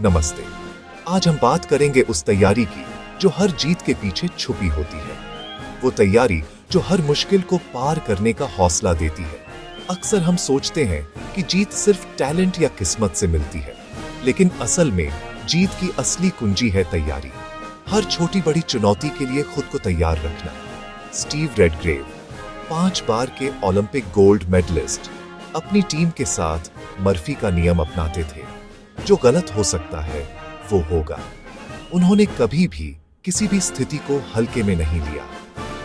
नमस्ते। आज हम बात करेंगे उस तैयारी की जो हर जीत के पीछे छुपी होती है। वो तैयारी जो हर मुश्किल को पार करने का हौसला देती है। अक्सर हम सोचते हैं कि जीत सिर्फ टैलेंट या किस्मत से मिलती है, लेकिन असल में जीत की असली कुंजी है तैयारी। हर छोटी बड़ी चुनौती के लिए खुद को तैयार रखना। स्टीव रेडग्रेव, 5 बार के ओलंपिक गोल्ड मेडलिस्ट, अपनी टीम के साथ मर्फी का नियम अपनाते थे। जो गलत हो सकता है वो होगा। उन्होंने कभी भी किसी भी स्थिति को हल्के में नहीं लिया।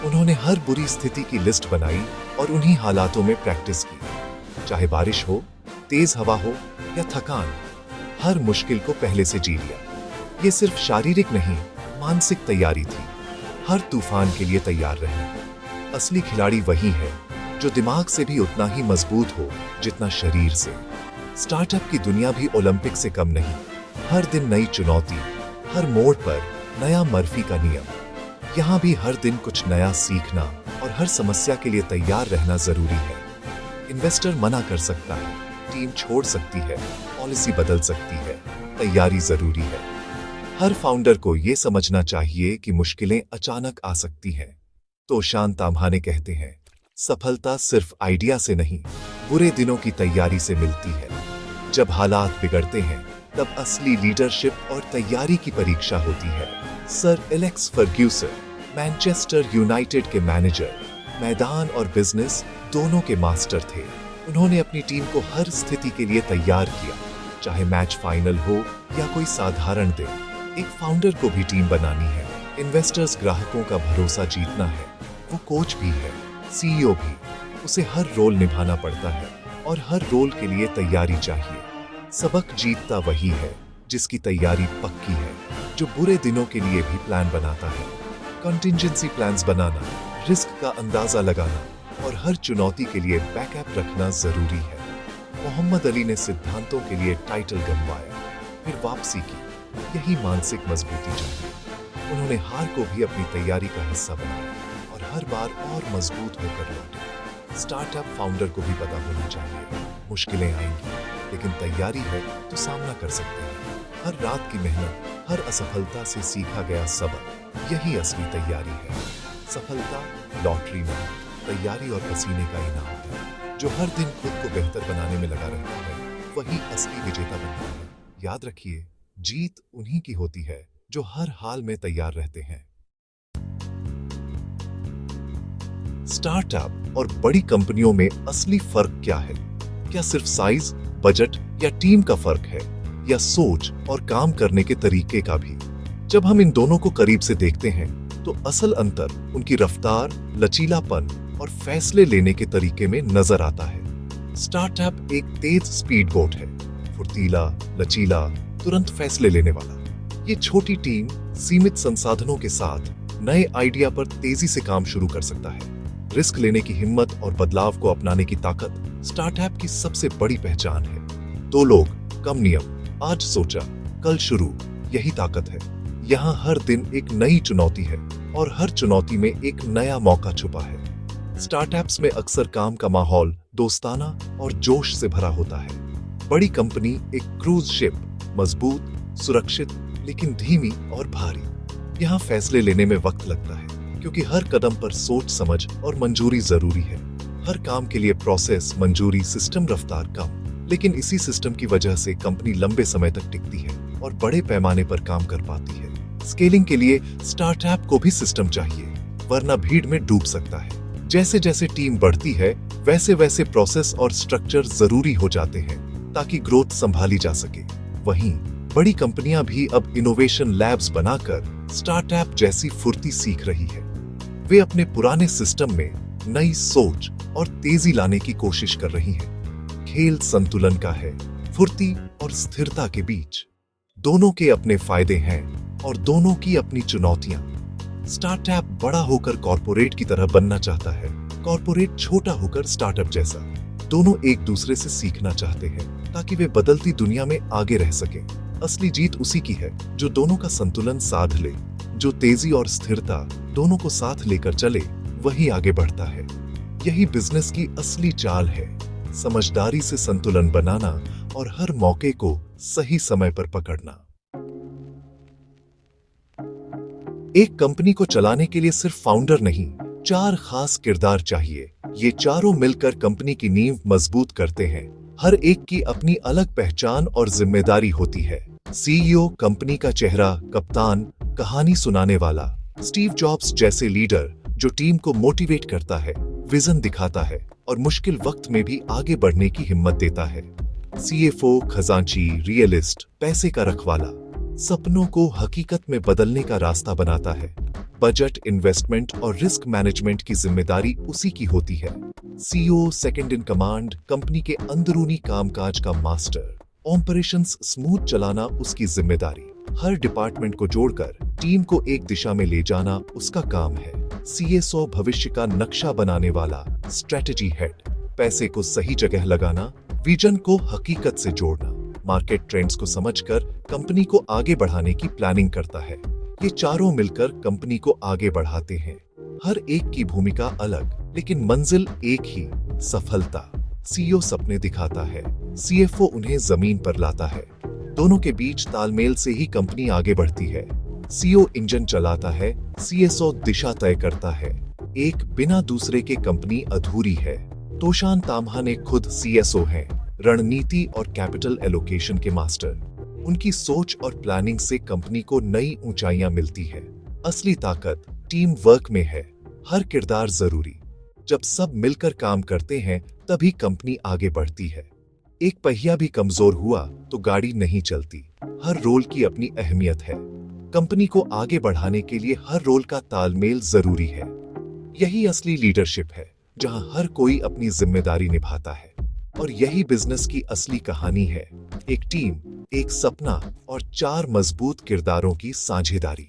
उन्होंने हर बुरी स्थिति की लिस्ट बनाई और उन्हीं हालातों में प्रैक्टिस की। चाहे बारिश हो, तेज हवा हो या थकान, हर मुश्किल को पहले से जी लिया। ये सिर्फ शारीरिक नहीं, मानसिक तैयारी थी। हर तूफान के लिए तैयार रहना। असली खिलाड़ी वही है जो दिमाग से भी उतना ही मजबूत हो जितना शरीर से। स्टार्टअप की दुनिया भी ओलंपिक से कम नहीं। हर दिन नई चुनौती, हर मोड़ पर नया मर्फी का नियम। यहाँ भी हर दिन कुछ नया सीखना और हर समस्या के लिए तैयार रहना जरूरी है। इन्वेस्टर मना कर सकता है, टीम छोड़ सकती है, पॉलिसी बदल सकती है, तैयारी जरूरी है। हर फाउंडर को यह समझना चाहिए कि मुश्किलें अचानक आ सकती हैं। तो शांत ताम्हाने कहते हैं, सफलता सिर्फ आइडिया से नहीं, बुरे दिनों की तैयारी से मिलती है। जब हालात बिगड़ते हैं तब असली लीडरशिप और तैयारी की परीक्षा होती है। Sir Alex Ferguson, Manchester United के मैनेजर, मैदान और बिजनेस दोनों के मास्टर थे। उन्होंने अपनी टीम को हर स्थिति के लिए तैयार किया, चाहे मैच फाइनल हो या कोई साधारण दिन। एक फाउंडर को भी टीम बनानी है, इन्वेस्टर्स, ग्राहकों का भरोसा जीतना है। वो कोच भी है, सीईओ भी। उसे हर रोल निभाना पड़ता है और हर रोल के लिए तैयारी चाहिए। सबक जीतता वही है जिसकी तैयारी पक्की है, जो बुरे दिनों के लिए भी प्लान बनाता है। कंटिंजेंसी प्लान्स बनाना, रिस्क का अंदाजा लगाना और हर चुनौती के लिए बैकअप रखना जरूरी है। मोहम्मद अली ने सिद्धांतों के लिए टाइटल गंवाया, फिर वापसी की। यही मानसिक मजबूती चाहिए। उन्होंने हार को भी अपनी तैयारी का हिस्सा बनाया और हर बार और मजबूत होकर लौटे। स्टार्टअप फाउंडर को भी पता होना चाहिए, मुश्किलें आएंगी, लेकिन तैयारी है तो सामना कर सकते हैं। हर रात की मेहनत, हर असफलता से सीखा गया सबक, यही असली तैयारी है। सफलता लॉटरी में, तैयारी और पसीने का इनाम है। जो हर दिन खुद को बेहतर बनाने में लगा रहता है, वही असली विजेता बनता है। याद रखिए, जीत उन्हीं की होती है जो हर हाल में तैयार रहते हैं। स्टार्टअप और बड़ी कंपनियों में असली फर्क क्या है? क्या सिर्फ साइज, बजट या टीम का फर्क है, या सोच और काम करने के तरीके का भी? जब हम इन दोनों को करीब से देखते हैं तो असल अंतर उनकी रफ्तार, लचीलापन और फैसले लेने के तरीके में नजर आता है। स्टार्टअप एक तेज स्पीड बोट है, फुर्तीला, लचीला, तुरंत फैसले लेने वाला। ये छोटी टीम सीमित संसाधनों के साथ नए आइडिया पर तेजी से काम शुरू कर सकता है। रिस्क लेने की हिम्मत और बदलाव को अपनाने की ताकत स्टार्टअप की सबसे बड़ी पहचान है। 2 लोग, कम नियम, आज सोचा, कल शुरू, यही ताकत है। यहाँ हर दिन एक नई चुनौती है और हर चुनौती में एक नया मौका छुपा है। स्टार्टअप्स में अक्सर काम का माहौल दोस्ताना और जोश से भरा होता है। बड़ी कंपनी एक क्रूज शिप, मजबूत, सुरक्षित, लेकिन धीमी और भारी। यहाँ फैसले लेने में वक्त लगता है, क्योंकि हर कदम पर सोच समझ और मंजूरी जरूरी है। हर काम के लिए प्रोसेस, मंजूरी, सिस्टम, रफ्तार कम, लेकिन इसी सिस्टम की वजह से कंपनी लंबे समय तक टिकती है और बड़े पैमाने पर काम कर पाती है। स्केलिंग के लिए स्टार्टअप को भी सिस्टम चाहिए, वरना भीड़ में डूब सकता है। जैसे जैसे टीम बढ़ती है, वैसे वैसे प्रोसेस और स्ट्रक्चर जरूरी हो जाते हैं ताकि ग्रोथ संभाली जा सके। वहीं बड़ी कंपनियां भी अब इनोवेशन लैब्स बनाकर स्टार्टअप जैसी फुर्ती सीख रही है। वे अपने पुराने सिस्टम में नई सोच और तेजी लाने की कोशिश कर रही हैं। खेल संतुलन का है, फुर्ती और स्थिरता के बीच। दोनों के अपने फायदे हैं और दोनों की अपनी चुनौतियां। स्टार्टअप बड़ा होकर कॉर्पोरेट की तरह बनना चाहता है, कॉर्पोरेट छोटा होकर स्टार्टअप जैसा। दोनों एक दूसरे से सीखना चाहते हैं ताकि वे बदलती दुनिया में आगे रह सकें। असली जीत उसी की है जो दोनों का संतुलन साध ले। जो तेजी और स्थिरता दोनों को साथ लेकर चले, वही आगे बढ़ता है। यही बिजनेस की असली चाल है, समझदारी से संतुलन बनाना और हर मौके को सही समय पर पकड़ना। एक कंपनी को चलाने के लिए सिर्फ फाउंडर नहीं, 4 खास किरदार चाहिए। ये चारों मिलकर कंपनी की नींव मजबूत करते हैं। हर एक की अपनी अलग पहचान और जिम्मेदारी होती है। सीईओ कंपनी का चेहरा, कप्तान कहानी सुनाने वाला, स्टीव जॉब्स जैसे लीडर जो टीम को मोटिवेट करता है, विजन दिखाता है और मुश्किल वक्त में भी आगे बढ़ने की हिम्मत देता है। सीएफओ खजांची, रियलिस्ट, पैसे का रखवाला, सपनों को हकीकत में बदलने का रास्ता बनाता है। बजट, इन्वेस्टमेंट और रिस्क मैनेजमेंट की जिम्मेदारी उसी की होती है। CEO second in command, company के अंदरूनी कामकाज का मास्टर, ऑपरेशंस स्मूथ चलाना उसकी जिम्मेदारी। हर डिपार्टमेंट को जोड़कर टीम को एक दिशा में ले जाना उसका काम है। सीएसओ भविष्य का नक्शा बनाने वाला, स्ट्रेटजी हेड, पैसे को सही जगह लगाना, विजन को हकीकत से जोड़ना, मार्केट ट्रेंड्स को समझकर कंपनी को आगे बढ़ाने की प्लानिंग करता है। ये चारों मिलकर कंपनी को आगे बढ़ाते हैं। हर एक की भूमिका अलग, लेकिन मंजिल एक ही, सफलता। सीईओ सपने दिखाता है, सीएफओ उन्हें जमीन पर लाता है। दोनों के बीच तालमेल से ही कंपनी आगे बढ़ती है। सीईओ इंजन चलाता है, सीएसओ दिशा तय करता है। एक बिना दूसरे के कंपनी अधूरी है। तोशान तामहा खुद सीएसओ हैं, रणनीति और कैपिटल एलोकेशन के मास्टर। उनकी सोच और प्लानिंग से कंपनी को नई ऊंचाइयां मिलती है। असली ताकत टीम वर्क में है, हर किरदार जरूरी। जब सब मिलकर काम करते हैं तभी कंपनी आगे बढ़ती है। एक पहिया भी कमजोर हुआ तो गाड़ी नहीं चलती। हर रोल की अपनी अहमियत है। कंपनी को आगे बढ़ाने के लिए हर रोल का तालमेल जरूरी है। यही असली लीडरशिप है, जहां हर कोई अपनी जिम्मेदारी निभाता है। और यही बिजनेस की असली कहानी है, एक टीम, एक सपना और 4 मजबूत किरदारों की साझेदारी।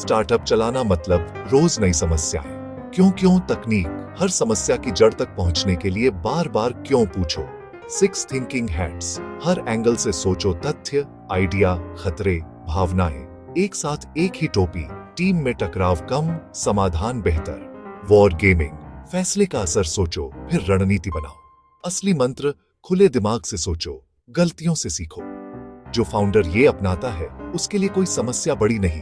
स्टार्टअप चलाना मतलब रोज नई समस्याएं, क्यों तकनीक, हर समस्या की जड़ तक पहुंचने के लिए बार बार क्यों पूछो। 6 थिंकिंग हैट्स, हर एंगल से सोचो, तथ्य, आइडिया, खतरे, भावनाएं, एक साथ एक ही टोपी। टीम में टकराव कम, समाधान बेहतर। वॉर गेमिंग, फैसले का असर सोचो फिर रणनीति बनाओ। असली मंत्र, खुले दिमाग से सोचो, गलतियों से सीखो। जो फाउंडर ये अपनाता है उसके लिए कोई समस्या बड़ी नहीं।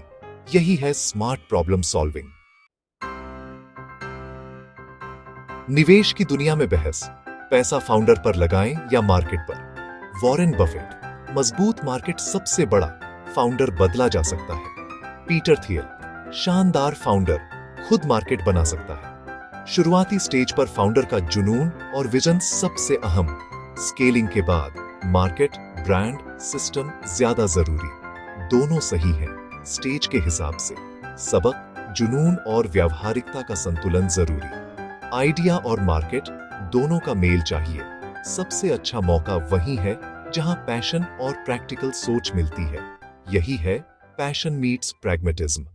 यही है स्मार्ट प्रॉब्लम सॉल्विंग। निवेश की दुनिया में बहस, पैसा फाउंडर पर लगाएं या मार्केट पर। वॉरेन बफेट, मजबूत मार्केट सबसे बड़ा, फाउंडर बदला जा सकता है। पीटर थियल, शानदार फाउंडर, खुद मार्केट बना सकता है। शुरुआती स्टेज पर फाउंडर का जुनून और विजन सबसे अहम। स्केलिंग के बाद मार्केट, ब्रांड, सिस्टम ज्यादा जरूरी। दोनों सही हैं स्टेज के हिसाब से। सबक, जुनून और व्यावहारिकता का संतुलन जरूरी। आइडिया और मार्केट दोनों का मेल चाहिए। सबसे अच्छा मौका वही है जहां पैशन और प्रैक्टिकल सोच मिलती है। यही है passion meets pragmatism.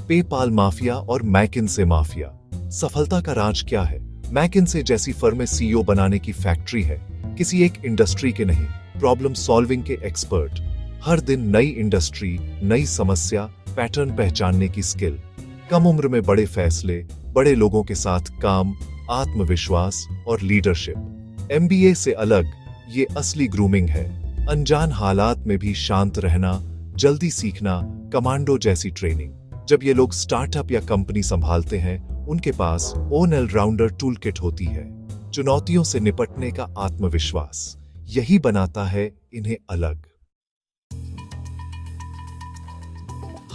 PayPal mafia और मैकिन्से माफिया, सफलता का राज क्या है? मैकिन्से जैसी फर्म में सीईओ बनाने की फैक्ट्री है, किसी एक इंडस्ट्री के नहीं, प्रॉब्लम सॉल्विंग के एक्सपर्ट। हर दिन नई इंडस्ट्री, नई समस्या, पैटर्न पहचानने की स्किल। कम उम्र में बड़े फैसले, बड़े लोगों के साथ काम, आत्मविश्वास और लीडरशिप। एमबीए से अलग ये असली ग्रूमिंग है। अनजान हालात में भी शांत रहना, जल्दी सीखना, कमांडो जैसी ट्रेनिंग। जब ये लोग स्टार्टअप या कंपनी संभालते हैं उनके पास ऑलराउंडर टूल किट होती है। चुनौतियों से निपटने का आत्मविश्वास, यही बनाता है इन्हें अलग।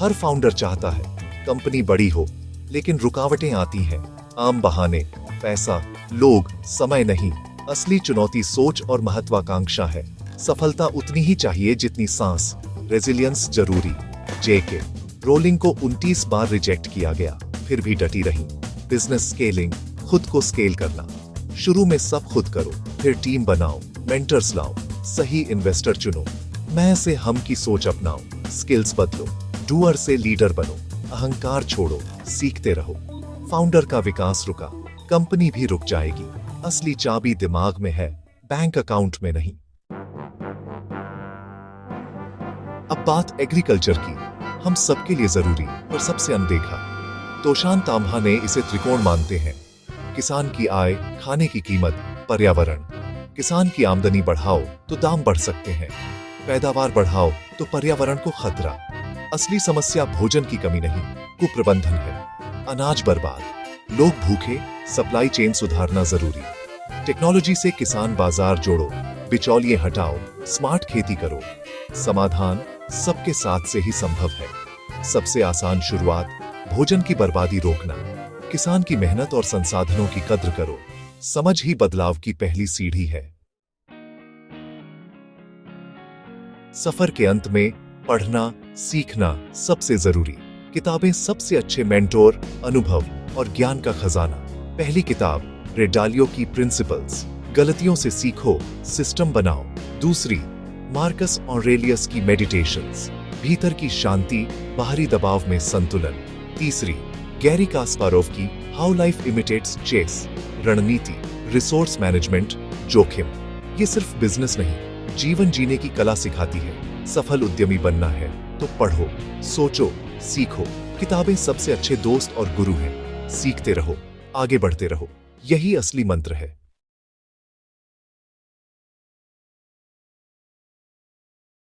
हर फाउंडर चाहता है कंपनी बड़ी हो, लेकिन रुकावटें आती हैं। आम बहाने, पैसा, लोग, समय नहीं। असली चुनौती सोच और महत्वाकांक्षा है। सफलता उतनी ही चाहिए जितनी सांस। रेजिलियंस जरूरी। जेके रोलिंग को 29 बार रिजेक्ट किया गया, फिर भी डटी रही। बिजनेस स्केलिंग, खुद को स्केल करना। शुरू में सब खुद करो, फिर टीम बनाओ, मेंटर्स लाओ, सही इन्वेस्टर चुनो। मैं से हम की सोच अपनाओ, स्किल्स बदलो, डूअर से लीडर बनो। अहंकार छोड़ो, सीखते रहो। फाउंडर का विकास रुका, कंपनी भी रुक जाएगी। असली चाबी दिमाग में है, बैंक अकाउंट में नहीं। अब बात एग्रीकल्चर की, हम सबके लिए जरूरी पर सबसे अनदेखा। तोशान तामहा ने इसे त्रिकोण मानते हैं। किसान की आय, खाने की कीमत, पर्यावरण। किसान की आमदनी बढ़ाओ तो दाम बढ़ सकते हैं, पैदावार बढ़ाओ तो पर्यावरण को खतरा। असली समस्या भोजन की कमी नहीं, कुप्रबंधन है। अनाज बर्बाद, लोग भूखे, सप्लाई चेन सुधारना जरूरी। टेक्नोलॉजी से किसान बाजार जोड़ो, बिचौलिए हटाओ, स्मार्ट खेती करो। समाधान सबके साथ से ही संभव है। सबसे आसान शुरुआत, भोजन की बर्बादी रोकना। किसान की मेहनत और संसाधनों की कद्र करो। समझ ही बदलाव की पहली सीढ़ी है। सफर के अंत में पढ़ना, सीखना सबसे जरूरी। किताबें सबसे अच्छे मेंटोर, अनुभव और ज्ञान का खजाना। पहली किताब रे डालियो की प्रिंसिपल्स, गलतियों से सीखो, सिस्टम बनाओ। दूसरी मार्कस ऑरेलियस की मेडिटेशंस, भीतर की शांति, बाहरी दबाव में संतुलन। तीसरी गैरी कास्पारोव की हाउ लाइफ इमिटेट्स चेस, रणनीति, रिसोर्स मैनेजमेंट, जोखिम। ये सिर्फ बिजनेस नहीं, जीवन जीने की कला सिखाती है। सफल उद्यमी बनना है तो पढ़ो, सोचो, सीखो। किताबें सबसे अच्छे दोस्त और गुरु हैं। सीखते रहो, आगे बढ़ते रहो, यही असली मंत्र है।